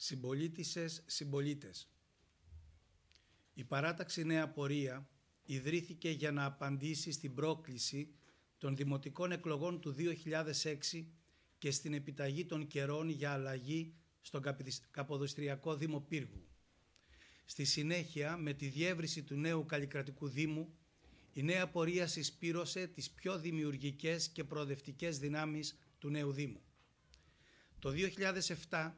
Συμπολίτισσες, συμπολίτες. Η παράταξη Νέα Πορεία ιδρύθηκε για να απαντήσει στην πρόκληση των δημοτικών εκλογών του 2006 και στην επιταγή των καιρών για αλλαγή στον Καποδιστριακό Δήμο Πύργου. Στη συνέχεια, με τη διεύρυνση του νέου καλλικρατικού Δήμου, η Νέα Πορεία συσπήρωσε τις πιο δημιουργικές και προοδευτικές δυνάμεις του νέου Δήμου. Το 2007,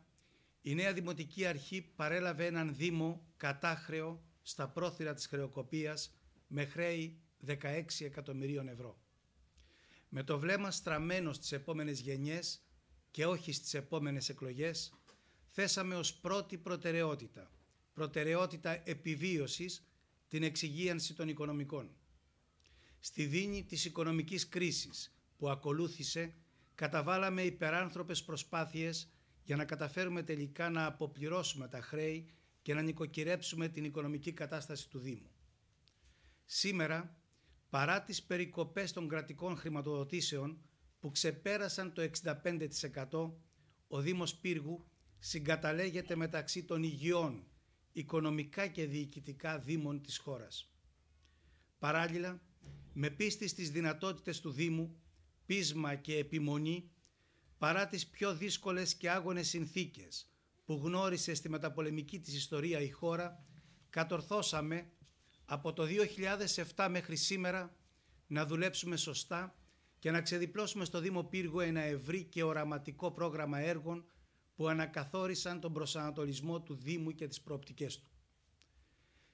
η νέα Δημοτική Αρχή παρέλαβε έναν Δήμο κατάχρεο στα πρόθυρα της χρεοκοπίας με χρέη 16 εκατομμυρίων ευρώ. Με το βλέμμα στραμμένο στις επόμενες γενιές και όχι στις επόμενες εκλογές, θέσαμε ως πρώτη προτεραιότητα επιβίωσης, την εξυγίανση των οικονομικών. Στη δίνη της οικονομικής κρίσης που ακολούθησε, καταβάλαμε υπεράνθρωπες προσπάθειες για να καταφέρουμε τελικά να αποπληρώσουμε τα χρέη και να νοικοκυρέψουμε την οικονομική κατάσταση του Δήμου. Σήμερα, παρά τις περικοπές των κρατικών χρηματοδοτήσεων που ξεπέρασαν το 65%, ο Δήμος Πύργου συγκαταλέγεται μεταξύ των υγιών οικονομικά και διοικητικά δήμων της χώρας. Παράλληλα, με πίστη στις δυνατότητες του Δήμου, πείσμα και επιμονή, παρά τις πιο δύσκολες και άγονες συνθήκες που γνώρισε στη μεταπολεμική της ιστορία η χώρα, κατορθώσαμε από το 2007 μέχρι σήμερα να δουλέψουμε σωστά και να ξεδιπλώσουμε στο Δήμο Πύργου ένα ευρύ και οραματικό πρόγραμμα έργων που ανακαθόρισαν τον προσανατολισμό του Δήμου και τις προοπτικές του.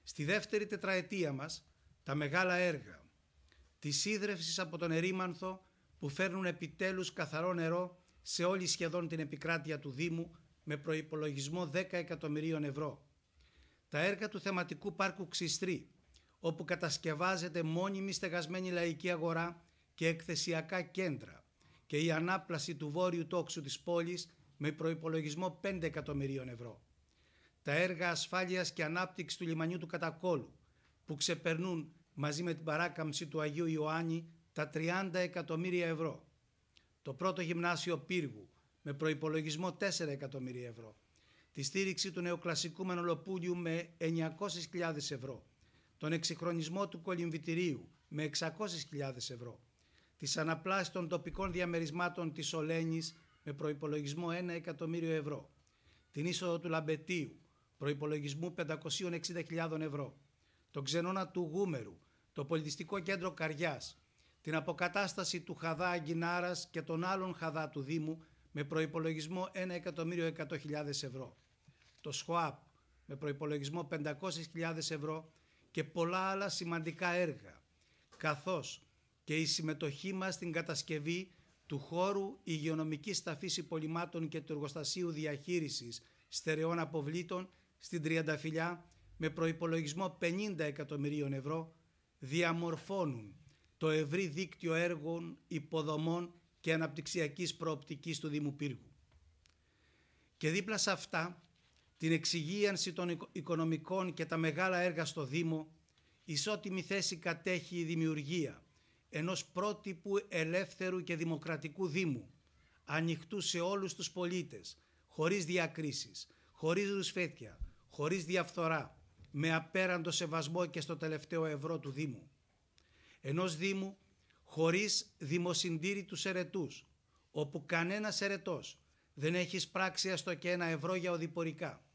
Στη δεύτερη τετραετία μας, τα μεγάλα έργα της ίδρευσης από τον Ερήμανθο που φέρνουν επιτέλους καθαρό νερό σε όλη σχεδόν την επικράτεια του Δήμου με προϋπολογισμό 10 εκατομμυρίων ευρώ. Τα έργα του θεματικού πάρκου Ξιστρή, όπου κατασκευάζεται μόνιμη στεγασμένη λαϊκή αγορά και εκθεσιακά κέντρα, και η ανάπλαση του βόρειου τόξου της πόλης με προϋπολογισμό 5 εκατομμυρίων ευρώ. Τα έργα ασφάλειας και ανάπτυξης του λιμανιού του Κατακόλου, που ξεπερνούν μαζί με την παράκαμψη του Αγίου Ιωάννη τα 30 εκατομμύρια ευρώ. Το πρώτο γυμνάσιο Πύργου με προϋπολογισμό 4 εκατομμύρια ευρώ. Τη στήριξη του νεοκλασικού Μανολοπούλιου με 900.000 ευρώ. Τον εξυγχρονισμό του κολυμβητηρίου με 600.000 ευρώ. Τις αναπλάσεις των τοπικών διαμερισμάτων της Ολένης με προϋπολογισμό 1 εκατομμύριο ευρώ. Την είσοδο του Λαμπετίου προϋπολογισμού 560.000 ευρώ. Τον ξενώνα του Γούμερου, το πολιτιστικό κέντρο Καριάς, την αποκατάσταση του Χαδά Αγκινάρας και των άλλων Χαδά του Δήμου με προϋπολογισμό 1.100.000 ευρώ. Το ΣΧΟΑΠ με προϋπολογισμό 500.000 ευρώ και πολλά άλλα σημαντικά έργα, καθώς και η συμμετοχή μας στην κατασκευή του χώρου υγειονομικής ταφής υπολειμμάτων και του εργοστασίου διαχείρισης στερεών αποβλήτων στην Τριανταφυλλιά με προϋπολογισμό 50 εκατομμυρίων ευρώ διαμορφώνουν το ευρύ δίκτυο έργων, υποδομών και αναπτυξιακής προοπτικής του Δήμου Πύργου. Και δίπλα σε αυτά, την εξυγίανση των οικονομικών και τα μεγάλα έργα στο Δήμο, ισότιμη θέση κατέχει η δημιουργία ενός πρότυπου ελεύθερου και δημοκρατικού Δήμου, ανοιχτού σε όλους τους πολίτες, χωρίς διακρίσεις, χωρίς ρουσφέτια, χωρίς διαφθορά, με απέραντο σεβασμό και στο τελευταίο ευρώ του Δήμου. Ενός Δήμου χωρίς δημοσυντήρητους ερετούς, όπου κανένας ερετός δεν έχει εισπράξει έστω και 1 ευρώ για οδηπορικά.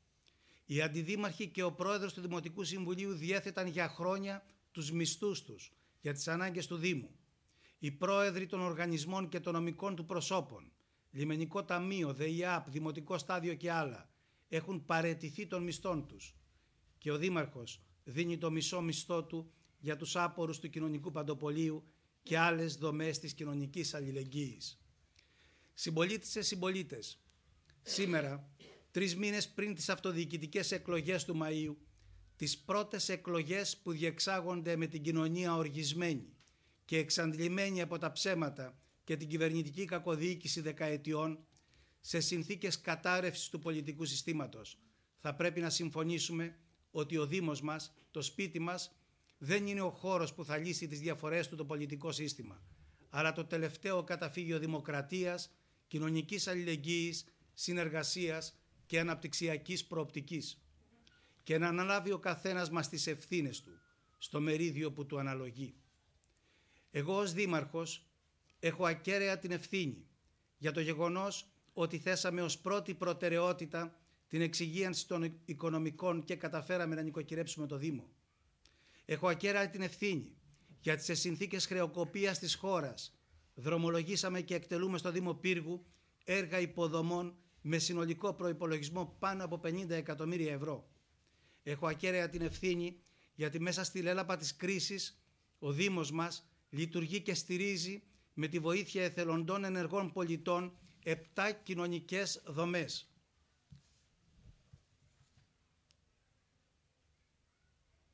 Οι αντιδήμαρχοι και ο πρόεδρος του Δημοτικού Συμβουλίου διέθεταν για χρόνια τους μισθούς τους για τις ανάγκες του Δήμου. Οι πρόεδροι των οργανισμών και των νομικών του προσώπων, Λιμενικό Ταμείο, ΔΕΙΑΠ, Δημοτικό Στάδιο και άλλα, έχουν παραιτηθεί των μισθών τους. Και ο Δήμαρχος δίνει το μισό μισθό του για τους άπορους του κοινωνικού παντοπολίου και άλλες δομές της κοινωνικής αλληλεγγύης. Συμπολίτισσες, συμπολίτες, σήμερα, 3 μήνες πριν τις αυτοδιοικητικές εκλογές του Μαΐου, τις πρώτες εκλογές που διεξάγονται με την κοινωνία οργισμένη και εξαντλημένη από τα ψέματα και την κυβερνητική κακοδιοίκηση δεκαετιών, σε συνθήκες κατάρρευσης του πολιτικού συστήματος, θα πρέπει να συμφωνήσουμε ότι ο Δήμος μας, το σπίτι μας, δεν είναι ο χώρος που θα λύσει τις διαφορές του το πολιτικό σύστημα, αλλά το τελευταίο καταφύγιο δημοκρατίας, κοινωνικής αλληλεγγύης, συνεργασίας και αναπτυξιακής προοπτικής και να αναλάβει ο καθένας μας τις ευθύνες του στο μερίδιο που του αναλογεί. Εγώ ως δήμαρχος έχω ακέραια την ευθύνη για το γεγονός ότι θέσαμε ως πρώτη προτεραιότητα την εξυγίανση των οικονομικών και καταφέραμε να νοικοκυρέψουμε το Δήμο. Έχω ακέραια την ευθύνη γιατί σε συνθήκες χρεοκοπίας της χώρας δρομολογήσαμε και εκτελούμε στο Δήμο Πύργου έργα υποδομών με συνολικό προϋπολογισμό πάνω από 50 εκατομμύρια ευρώ. Έχω ακέραια την ευθύνη γιατί μέσα στη λέλαπα της κρίσης ο Δήμος μας λειτουργεί και στηρίζει με τη βοήθεια εθελοντών ενεργών πολιτών 7 κοινωνικές δομές.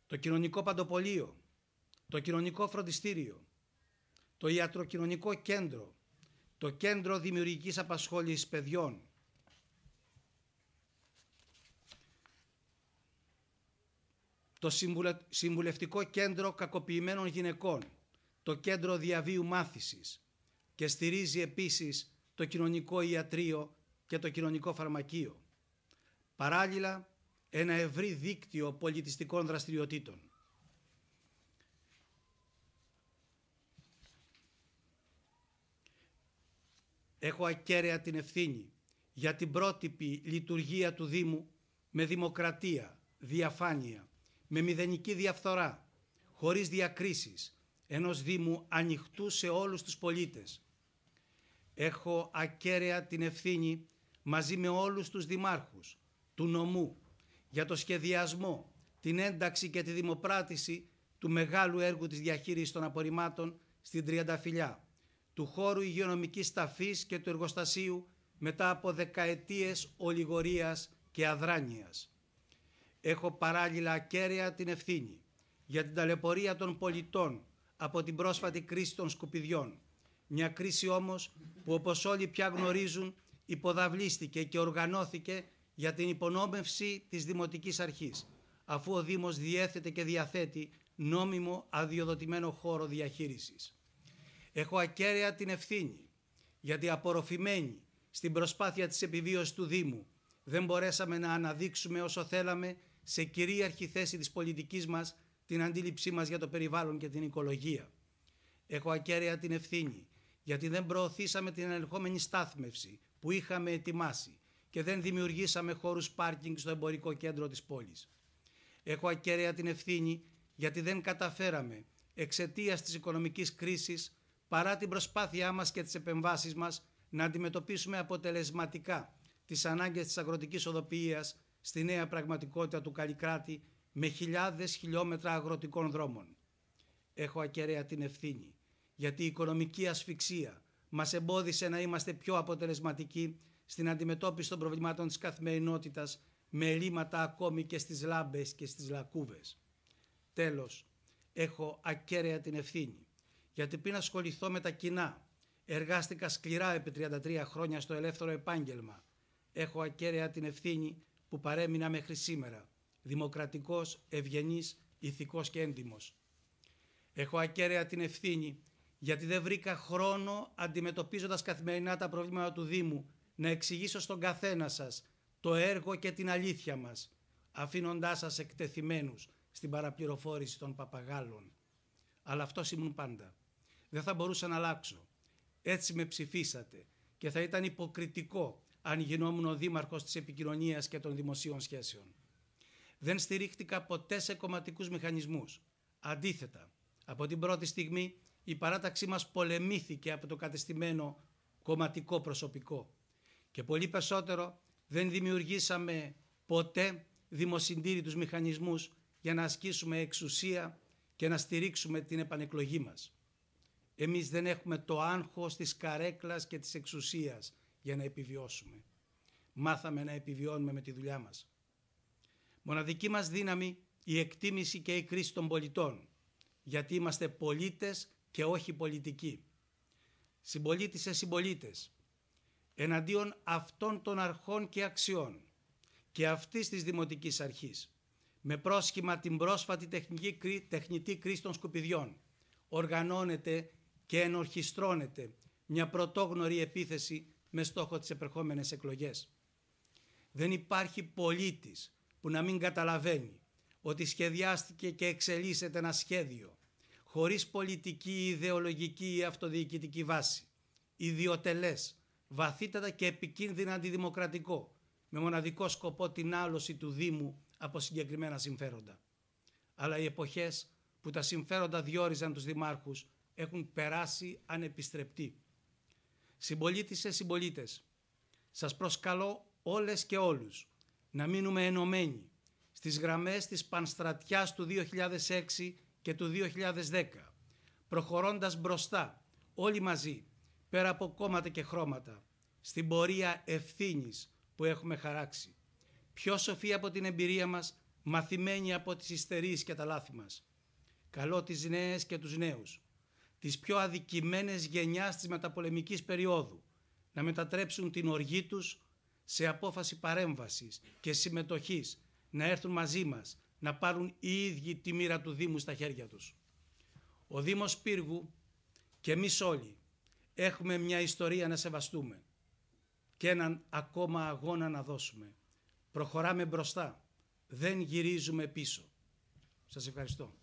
Το κοινωνικό παντοπολείο, το κοινωνικό φροντιστήριο, το ιατροκοινωνικό κέντρο, το κέντρο δημιουργικής απασχόλησης παιδιών, το συμβουλευτικό κέντρο κακοποιημένων γυναικών, το κέντρο διαβίου μάθησης και στηρίζει επίσης το κοινωνικό ιατρείο και το κοινωνικό φαρμακείο. Παράλληλα, ένα ευρύ δίκτυο πολιτιστικών δραστηριοτήτων. Έχω ακέραια την ευθύνη για την πρότυπη λειτουργία του Δήμου με δημοκρατία, διαφάνεια, με μηδενική διαφθορά, χωρίς διακρίσεις, ενός Δήμου ανοιχτού σε όλους τους πολίτες. Έχω ακέραια την ευθύνη μαζί με όλους τους δημάρχους του νομού για το σχεδιασμό, την ένταξη και τη δημοπράτηση του μεγάλου έργου της διαχείρισης των απορριμμάτων στην Τριανταφυλλιά, του χώρου υγειονομικής ταφής και του εργοστασίου μετά από δεκαετίες ολιγορίας και αδράνειας. Έχω παράλληλα ακέραια την ευθύνη για την ταλαιπωρία των πολιτών από την πρόσφατη κρίση των σκουπιδιών. Μια κρίση όμως που, όπως όλοι πια γνωρίζουν, υποδαβλίστηκε και οργανώθηκε για την υπονόμευση της Δημοτικής Αρχής, αφού ο Δήμος διέθετε και διαθέτει νόμιμο αδειοδοτημένο χώρο διαχείρισης. Έχω ακέραια την ευθύνη γιατί απορροφημένοι στην προσπάθεια της επιβίωσης του Δήμου δεν μπορέσαμε να αναδείξουμε όσο θέλαμε σε κυρίαρχη θέση της πολιτικής μας την αντίληψή μας για το περιβάλλον και την οικολογία. Έχω ακέραια την ευθύνη γιατί δεν προωθήσαμε την ελεγχόμενη στάθμευση που είχαμε ετοιμάσει και δεν δημιουργήσαμε χώρους πάρκινγκ στο εμπορικό κέντρο της πόλης. Έχω ακέραια την ευθύνη γιατί δεν καταφέραμε εξαιτίας της οικονομικής κρίσης, παρά την προσπάθειά μας και τις επεμβάσεις μας, να αντιμετωπίσουμε αποτελεσματικά τις ανάγκες της αγροτικής οδοποιίας στη νέα πραγματικότητα του Καλλικράτη με χιλιάδες χιλιόμετρα αγροτικών δρόμων. Έχω ακέραια την ευθύνη γιατί η οικονομική ασφυξία μας εμπόδισε να είμαστε πιο αποτελεσματικοί στην αντιμετώπιση των προβλημάτων της καθημερινότητας με ελλείμματα ακόμη και στις λάμπες και στις λακκούβες. Τέλος, έχω ακέραια την ευθύνη γιατί πριν ασχοληθώ με τα κοινά, εργάστηκα σκληρά επί 33 χρόνια στο ελεύθερο επάγγελμα. Έχω ακέραια την ευθύνη που παρέμεινα μέχρι σήμερα, δημοκρατικός, ευγενής, ηθικός και έντιμος. Έχω ακέραια την ευθύνη γιατί δεν βρήκα χρόνο, αντιμετωπίζοντας καθημερινά τα προβλήματα του Δήμου, να εξηγήσω στον καθένα σας το έργο και την αλήθεια μας, αφήνοντάς σας εκτεθειμένους στην παραπληροφόρηση των παπαγάλων. Αλλά αυτός ήμουν πάντα. Δεν θα μπορούσα να αλλάξω. Έτσι με ψηφίσατε και θα ήταν υποκριτικό αν γινόμουν ο δήμαρχος της επικοινωνίας και των δημοσίων σχέσεων. Δεν στηρίχτηκα ποτέ σε κομματικούς μηχανισμούς. Αντίθετα, από την πρώτη στιγμή η παράταξή μας πολεμήθηκε από το κατεστημένο κομματικό προσωπικό. Και πολύ περισσότερο δεν δημιουργήσαμε ποτέ δημοσυντήρητους μηχανισμούς για να ασκήσουμε εξουσία και να στηρίξουμε την επανεκλογή μας. Εμείς δεν έχουμε το άγχος της καρέκλας και της εξουσίας για να επιβιώσουμε. Μάθαμε να επιβιώνουμε με τη δουλειά μας. Μοναδική μας δύναμη η εκτίμηση και η κρίση των πολιτών, γιατί είμαστε πολίτες και όχι πολιτικοί. Συμπολίτησες συμπολίτες, εναντίον αυτών των αρχών και αξιών και αυτής της Δημοτικής Αρχής, με πρόσχημα την πρόσφατη τεχνητή κρίση των σκουπιδιών, οργανώνεται και ενορχιστρώνεται μια πρωτόγνωρη επίθεση με στόχο τις επερχόμενες εκλογές. Δεν υπάρχει πολίτης που να μην καταλαβαίνει ότι σχεδιάστηκε και εξελίσσεται ένα σχέδιο χωρίς πολιτική, ιδεολογική ή αυτοδιοικητική βάση, ιδιοτελές, βαθύτατα και επικίνδυνα αντιδημοκρατικό, με μοναδικό σκοπό την άλωση του Δήμου από συγκεκριμένα συμφέροντα. Αλλά οι εποχές που τα συμφέροντα διόριζαν τους δημάρχους έχουν περάσει ανεπιστρεπτοί. Συμπολίτησες, συμπολίτες, σας προσκαλώ όλες και όλους να μείνουμε ενωμένοι στις γραμμές της Πανστρατιάς του 2006 και του 2010, προχωρώντας μπροστά όλοι μαζί, πέρα από κόμματα και χρώματα, στην πορεία ευθύνης που έχουμε χαράξει. Πιο σοφοί από την εμπειρία μας, μαθημένοι από τις υστερίες και τα λάθη μας. Καλώ τις νέες και τους νέους, τις πιο αδικημένες γενιάς της μεταπολεμικής περίοδου, να μετατρέψουν την οργή τους σε απόφαση παρέμβασης και συμμετοχής, να έρθουν μαζί μας, να πάρουν οι ίδιοι τη μοίρα του Δήμου στα χέρια τους. Ο Δήμος Πύργου και εμείς όλοι έχουμε μια ιστορία να σεβαστούμε και έναν ακόμα αγώνα να δώσουμε. Προχωράμε μπροστά, δεν γυρίζουμε πίσω. Σας ευχαριστώ.